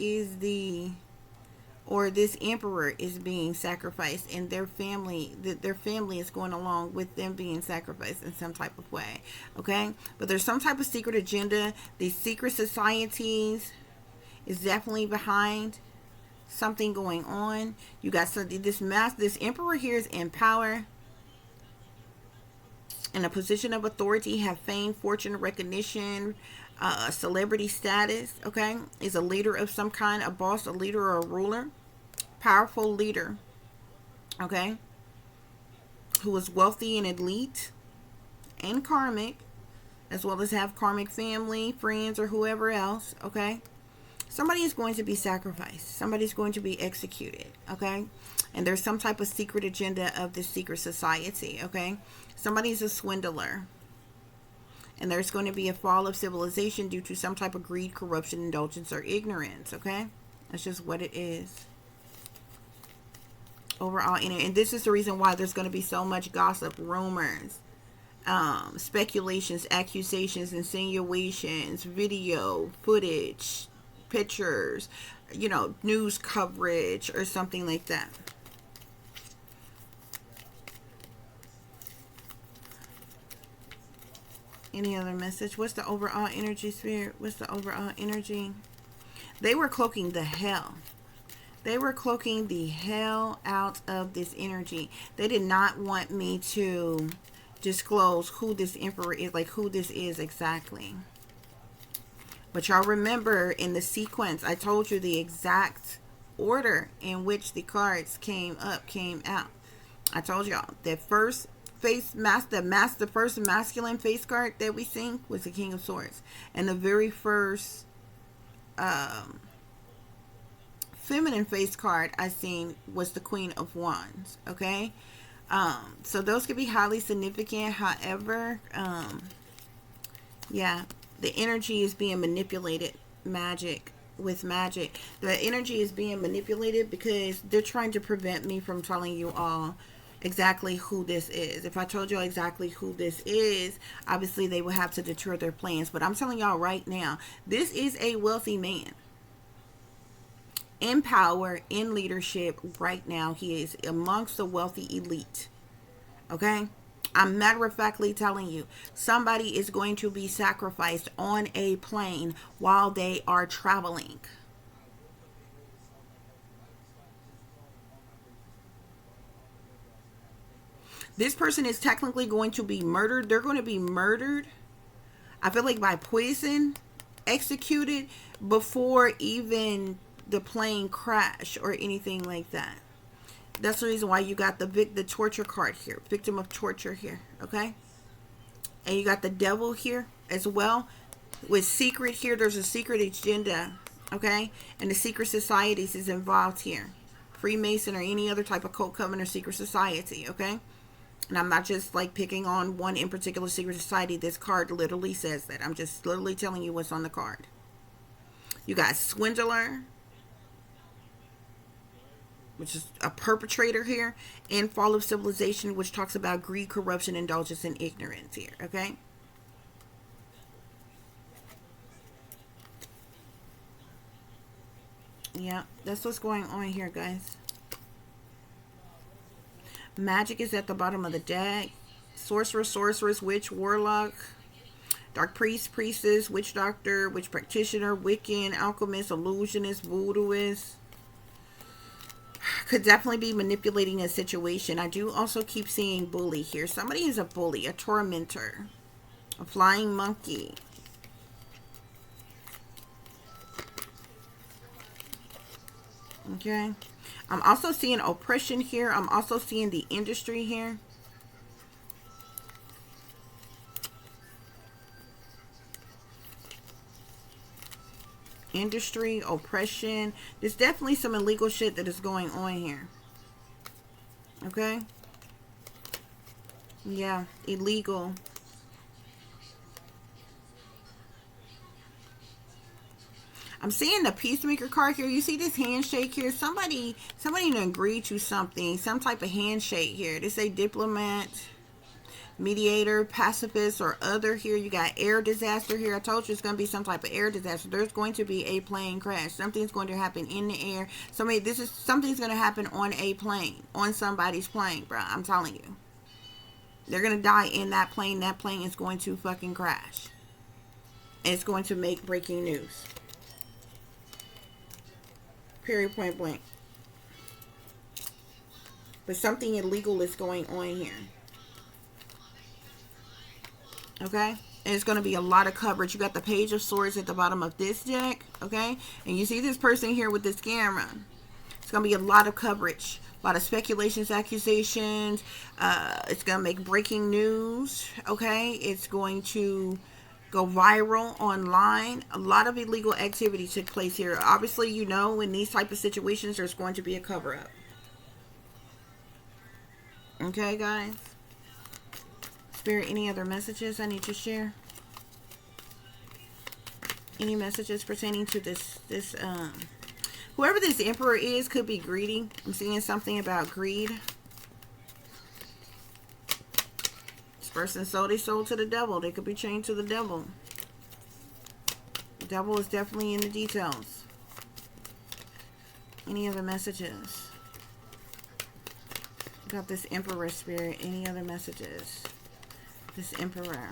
emperor is being sacrificed and their family is going along with them being sacrificed in some type of way. Okay, but there's some type of secret agenda. These secret societies is definitely behind something going on. You got this emperor here is in power, in a position of authority, have fame, fortune, recognition, celebrity status. Okay, is a leader of some kind, a boss, a leader, or a ruler, powerful leader. Okay, who is wealthy and elite and karmic, as well as have karmic family, friends, or whoever else. Okay, somebody is going to be sacrificed. Somebody's going to be executed. Okay, and there's some type of secret agenda of this secret society. Okay, somebody's a swindler. And there's going to be a fall of civilization due to some type of greed, corruption, indulgence, or ignorance. Okay, that's just what it is. Overall, and this is the reason why there's going to be so much gossip, rumors, speculations, accusations, insinuations, video footage, pictures, news coverage, or something like that. Any other message? What's the overall energy, Spirit? What's the overall energy? They were cloaking the hell. They were cloaking the hell out of this energy. They did not want me to disclose who this emperor is, like who this is exactly. But y'all remember in the sequence, I told you the exact order in which the cards came out. I told y'all that first the first masculine face card that we seen was the King of Swords, and the very first feminine face card I seen was the Queen of Wands. Okay, so those could be highly significant. However, yeah, the energy is being manipulated. With magic, the energy is being manipulated because they're trying to prevent me from telling you all exactly who this is. If I told you exactly who this is, obviously they would have to deter their plans. But I'm telling y'all right now, this is a wealthy man in power, in leadership right now. He is amongst the wealthy elite. Okay, I'm matter of factly telling you, somebody is going to be sacrificed on a plane while they are traveling. This person is technically going to be murdered. They're going to be murdered, I feel like, by poison, executed before even the plane crash or anything like that. That's the reason why you got the torture card here, victim of torture here. Okay, and you got the devil here as well with secret here. There's a secret agenda. Okay, and the secret societies is involved here, Freemason or any other type of cult, coven, or secret society. Okay, and I'm not just like picking on one in particular secret society. This card literally says that. I'm just literally telling you what's on the card. You got swindler, which is a perpetrator here, and fall of civilization, which talks about greed, corruption, indulgence, and ignorance here. Okay, yeah, that's what's going on here, guys. Magic is at the bottom of the deck. Sorcerer, sorceress, witch, warlock, Dark priest, priestess, witch doctor, witch practitioner, Wiccan, alchemist, illusionist, voodooist. Could definitely be manipulating a situation. I do also keep seeing bully here. Somebody is a bully, a tormentor, a flying monkey. Okay. I'm also seeing oppression here. I'm also seeing the industry here. Industry, oppression. There's definitely some illegal shit that is going on here. Okay? Yeah, illegal. I'm seeing the peacemaker card here. You see this handshake here? Somebody agreed to something. Some type of handshake here. They say diplomat, mediator, pacifist, or other here. You got air disaster here. I told you it's going to be some type of air disaster. There's going to be a plane crash. Something's going to happen in the air. Something's going to happen on a plane. On somebody's plane, bro. I'm telling you. They're going to die in that plane. That plane is going to fucking crash. And it's going to make breaking news. Period, point blank. But something illegal is going on here. Okay? And it's going to be a lot of coverage. You got the Page of Swords at the bottom of this deck. Okay? And you see this person here with this camera. It's going to be a lot of coverage. A lot of speculations, accusations. It's going to make breaking news. Okay? It's going to go viral online. A lot of illegal activity took place here. Obviously, you know, in these type of situations, there's going to be a cover-up. Okay, guys? Spirit, any other messages I need to share? Any messages pertaining to this whoever this emperor is could be greedy. I'm seeing something about greed. Person sold their soul to the devil. They could be chained to the devil. The devil is definitely in the details. Any other messages? Got this emperor spirit. Any other messages? This emperor.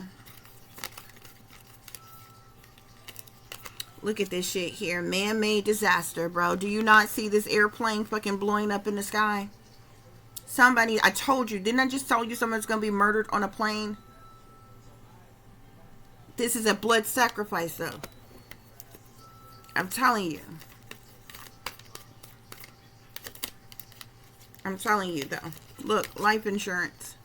Look at this shit here. Man-made disaster, bro. Do you not see this airplane fucking blowing up in the sky? Somebody, I told you, didn't I just tell you someone's going to be murdered on a plane? This is a blood sacrifice, though. I'm telling you. I'm telling you, though. Look, life insurance.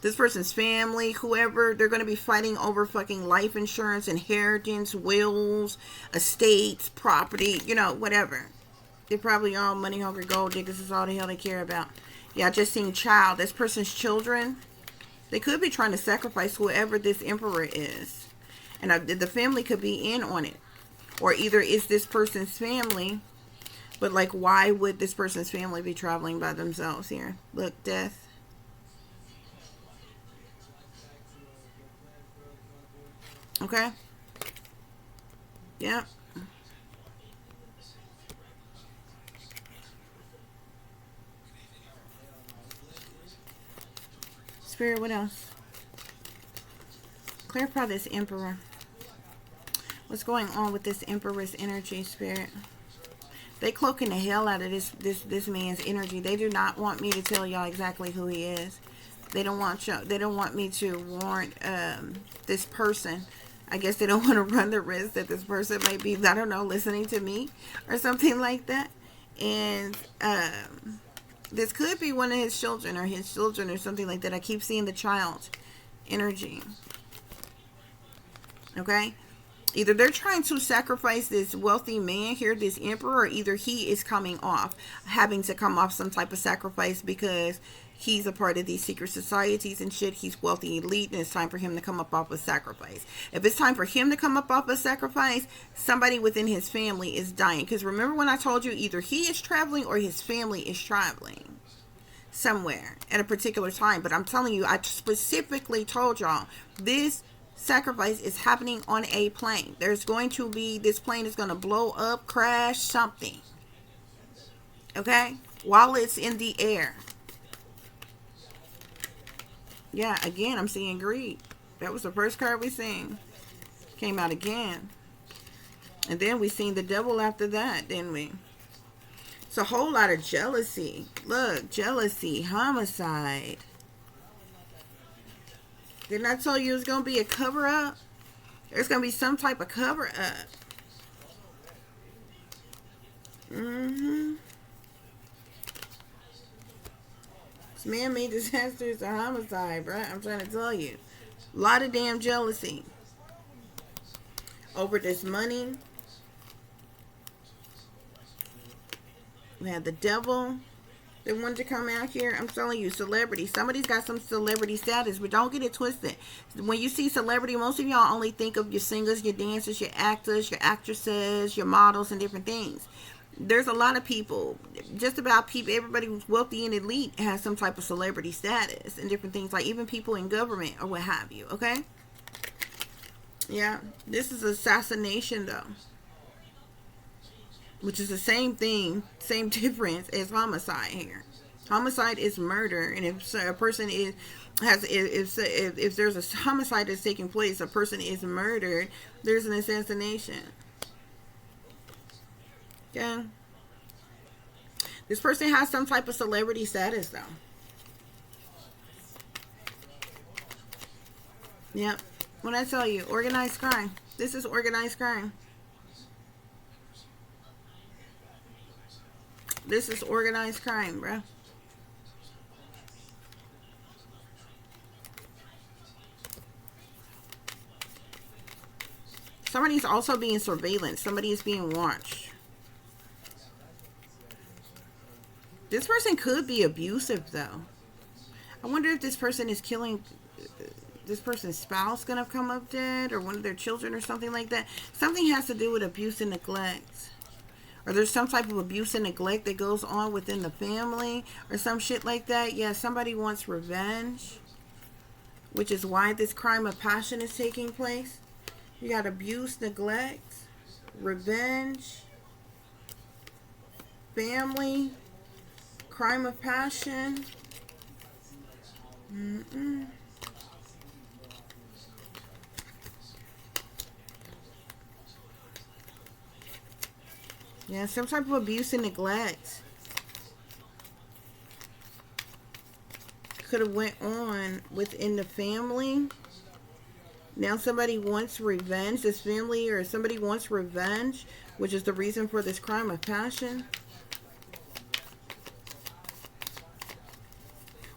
This person's family, whoever, they're going to be fighting over fucking life insurance, inheritance, wills, estates, property, you know, whatever. They're probably all money hungry gold diggers. This is all the hell they care about. Yeah, I just seen child. This person's children. They could be trying to sacrifice whoever this emperor is. And the family could be in on it. Or either it's this person's family. But like, why would this person's family be traveling by themselves here? Look, death. Okay. Yeah. Spirit, what else? Clarify this emperor. What's going on with this emperor's energy, spirit? They cloaking the hell out of this man's energy. They do not want me to tell y'all exactly who he is. They don't want y'all. They don't want me to warn this person. I guess they don't want to run the risk that this person may be, I don't know, listening to me or something like that. And this could be one of his children or something like that. I keep seeing the child energy. Okay? Either they're trying to sacrifice this wealthy man here, this emperor, or either he is having to come off some type of sacrifice because he's a part of these secret societies and shit. He's wealthy elite, and it's time for him to come up off a sacrifice. If it's time for him to come up off a sacrifice, somebody within his family is dying. Because remember when I told you either he is traveling or his family is traveling somewhere at a particular time. But I'm telling you, I specifically told y'all this sacrifice is happening on a plane. There's going to be, this plane is going to blow up, crash, something. Okay? While it's in the air. Yeah, again, I'm seeing greed. That was the first card we seen. Came out again. And then we seen the devil after that, didn't we? It's a whole lot of jealousy. Look, jealousy, homicide. Didn't I tell you it's going to be a cover-up? There's going to be some type of cover-up. It's man-made disasters or homicide, bruh. I'm trying to tell you. A lot of damn jealousy. Over this money. We had the devil that wanted to come out here. I'm telling you, celebrity. Somebody's got some celebrity status, but don't get it twisted. When you see celebrity, most of y'all only think of your singers, your dancers, your actors, your actresses, your models, and different things. There's a lot of people, just about people, everybody who's wealthy and elite has some type of celebrity status and different things, like even people in government or what have you, okay? Yeah, this is assassination, though. Which is the same thing, same difference as homicide here. Homicide is murder, and if a person is if there's a homicide that's taking place, a person is murdered, there's an assassination. Okay. This person has some type of celebrity status, though. Yep. When I tell you, organized crime. This is organized crime. This is organized crime, bro. Somebody's also being surveilled. Somebody is being watched. This person could be abusive, though. I wonder if this person is killing this person's spouse, gonna come up dead, or one of their children or something like that. Something has to do with abuse and neglect. Or there's some type of abuse and neglect that goes on within the family or some shit like that. Yeah, somebody wants revenge, which is why this crime of passion is taking place. You got abuse, neglect, revenge, family, crime of passion. Yeah, some type of abuse and neglect could have went on within the family. Now somebody wants revenge. This family or somebody wants revenge, which is the reason for this crime of passion.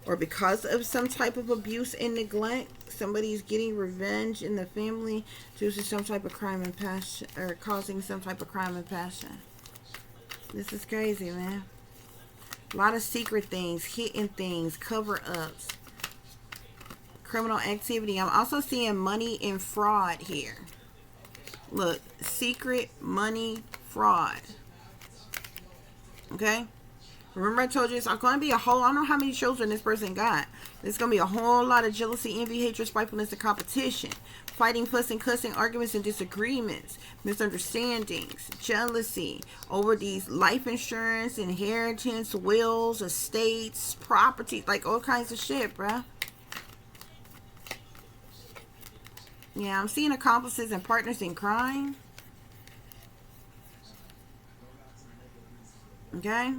Or because of some type of abuse and neglect, somebody's getting revenge in the family due to some type of crime and passion, or causing some type of crime and passion. This is crazy, man. A lot of secret things, hidden things, cover-ups, criminal activity. I'm also seeing money and fraud here. Look, secret money fraud. Okay? Remember I told you it's going to be a whole, I don't know how many children this person got. There's going to be a whole lot of jealousy, envy, hatred, spitefulness, and competition. Fighting, fussing, cussing, arguments, and disagreements. Misunderstandings, jealousy over these life insurance, inheritance, wills, estates, property, like all kinds of shit, bruh. Yeah, I'm seeing accomplices and partners in crime. Okay?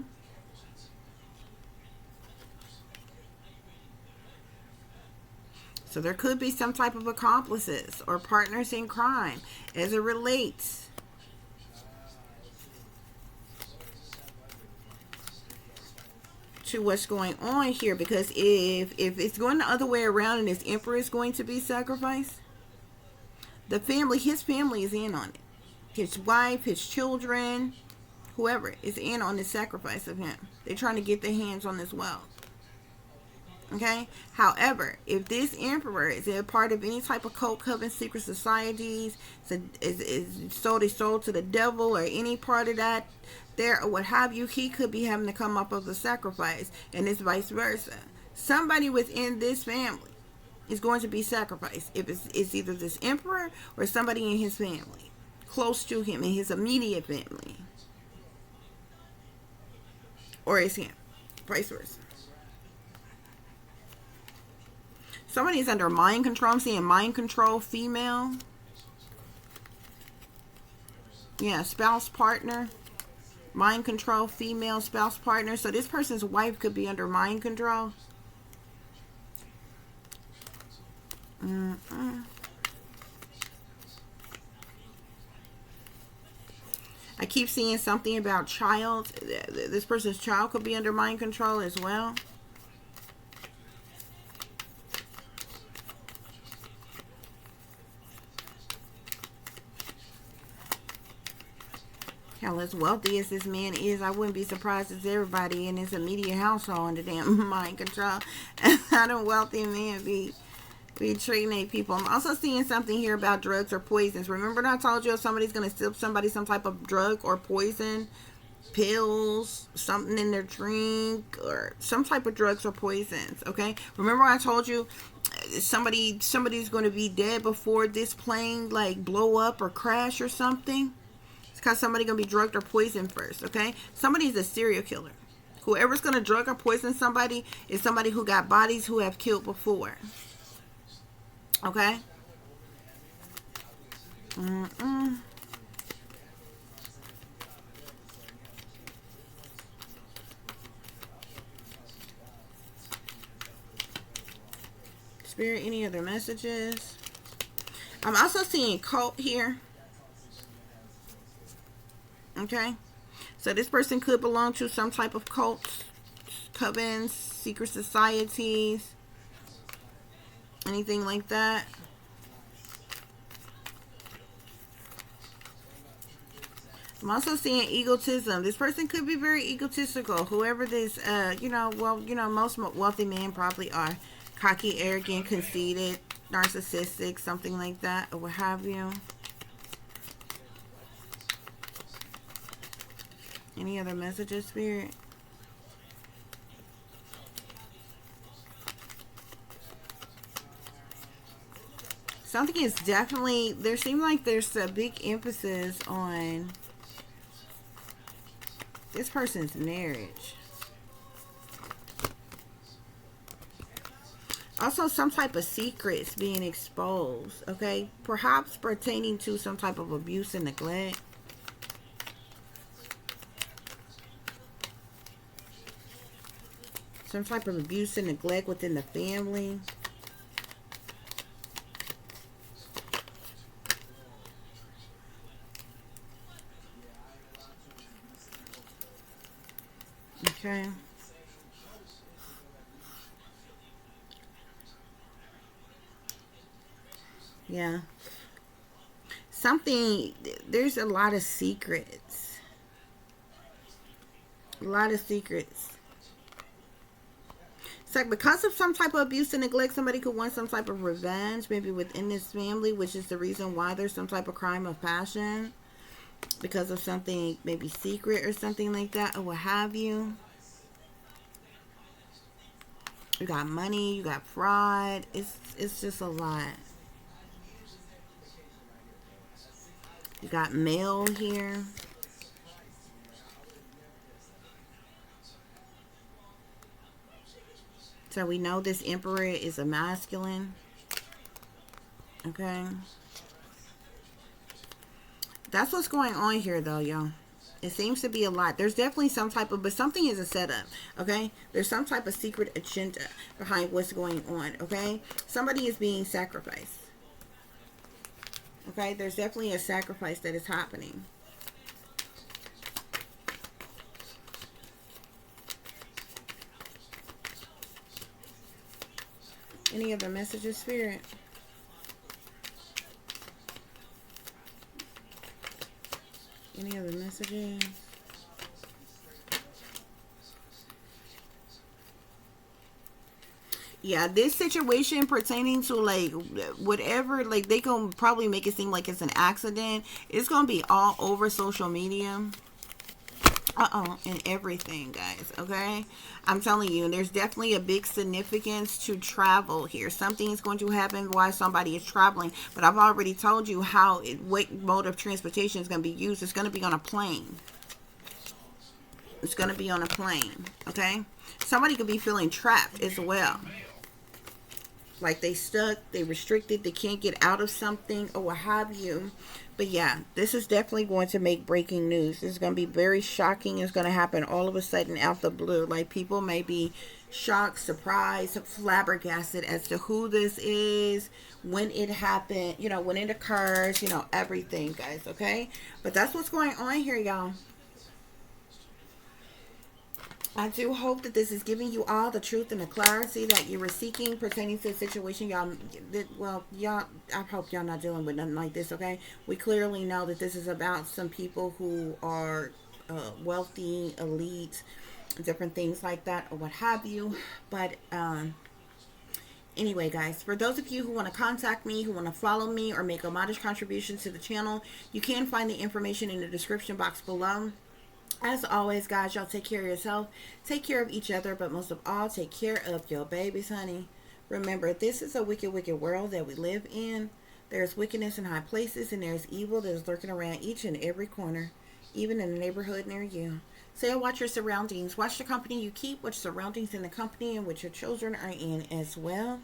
So there could be some type of accomplices or partners in crime as it relates to what's going on here. Because if it's going the other way around and this emperor is going to be sacrificed, the family, his family is in on it. His wife, his children, whoever is in on the sacrifice of him. They're trying to get their hands on this wealth. Okay. However, if this emperor is a part of any type of cult, coven, secret societies, is sold to the devil or any part of that there or what have you, he could be having to come up with a sacrifice, and it's vice versa. Somebody within this family is going to be sacrificed. If it's either this emperor or somebody in his family, close to him, in his immediate family, or it's him, vice versa. Somebody's under mind control. I'm seeing mind control female. Yeah, spouse partner. Mind control female spouse partner. So this person's wife could be under mind control. I keep seeing something about child. This person's child could be under mind control as well. Hell, as wealthy as this man is, I wouldn't be surprised if everybody in his immediate household under damn mind control. And how do wealthy men be treating their people? I'm also seeing something here about drugs or poisons. Remember I told you if somebody's going to sip somebody some type of drug or poison, pills, something in their drink, or some type of drugs or poisons, okay? Remember I told you somebody's going to be dead before this plane like blow up or crash or something? Because somebody's going to be drugged or poisoned first, okay? Somebody's a serial killer. Whoever's going to drug or poison somebody is somebody who got bodies who have killed before. Okay? Spirit, any other messages? I'm also seeing cult here. Okay, so this person could belong to some type of cults, covens, secret societies, anything like that. I'm also seeing egotism. This person could be very egotistical. Whoever this, most wealthy men probably are cocky, arrogant, conceited, narcissistic, something like that, or what have you. Any other messages, Spirit? Something is definitely, there seems like there's a big emphasis on this person's marriage. Also, some type of secrets being exposed, okay? Perhaps pertaining to some type of abuse and neglect. Some type of abuse and neglect within the family. Okay. Yeah. Something, there's a lot of secrets. A lot of secrets. It's like because of some type of abuse and neglect, somebody could want some type of revenge, maybe within this family, which is the reason why there's some type of crime of passion. Because of something maybe secret or something like that, or what have you. You got money, you got fraud. It's just a lot. You got mail here. So we know this emperor is a masculine. Okay. That's what's going on here, though, y'all. It seems to be a lot. There's definitely some type of, but something is a setup, okay? There's some type of secret agenda behind what's going on, okay? Somebody is being sacrificed. Okay? There's definitely a sacrifice that is happening. Any other messages, Spirit? Any other messages? Yeah, this situation pertaining to like whatever, like they gonna probably make it seem like it's an accident. It's gonna be all over social media. And everything, guys, okay? I'm telling you, and there's definitely a big significance to travel here. Something is going to happen while somebody is traveling, but I've already told you what mode of transportation is going to be used. It's going to be on a plane. It's going to be on a plane, okay? Somebody could be feeling trapped as well. like they stuck, they restricted, they can't get out of something or what have you. But yeah, this is definitely going to make breaking news. This is going to be very shocking. It's going to happen all of a sudden out the blue. Like people may be shocked, surprised, flabbergasted as to who this is, when it happened, you know, when it occurs, you know, everything, guys, okay? But that's what's going on here, y'all. I do hope that this is giving you all the truth and the clarity that you were seeking pertaining to the situation. Y'all, well, y'all, I hope y'all not dealing with nothing like this, okay? We clearly know that this is about some people who are wealthy, elite, different things like that, or what have you. But anyway, guys, for those of you who want to contact me, who want to follow me, or make a modest contribution to the channel, you can find the information in the description box below. As always, guys, y'all take care of yourself, take care of each other, but most of all, take care of your babies, honey. Remember, this is a wicked, wicked world that we live in. There's wickedness in high places, and there's evil that is lurking around each and every corner, even in the neighborhood near you. So watch your surroundings. Watch the company you keep, watch surroundings in the company in which your children are in as well.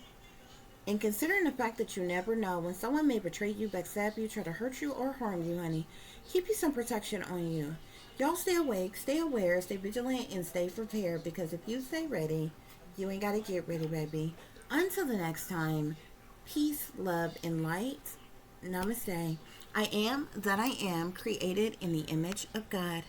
And considering the fact that you never know when someone may betray you, backstab you, try to hurt you, or harm you, honey, keep you some protection on you. Y'all stay awake, stay aware, stay vigilant, and stay prepared, because if you stay ready, you ain't got to get ready, baby. Until the next time, peace, love, and light. Namaste. I am that I am, created in the image of God.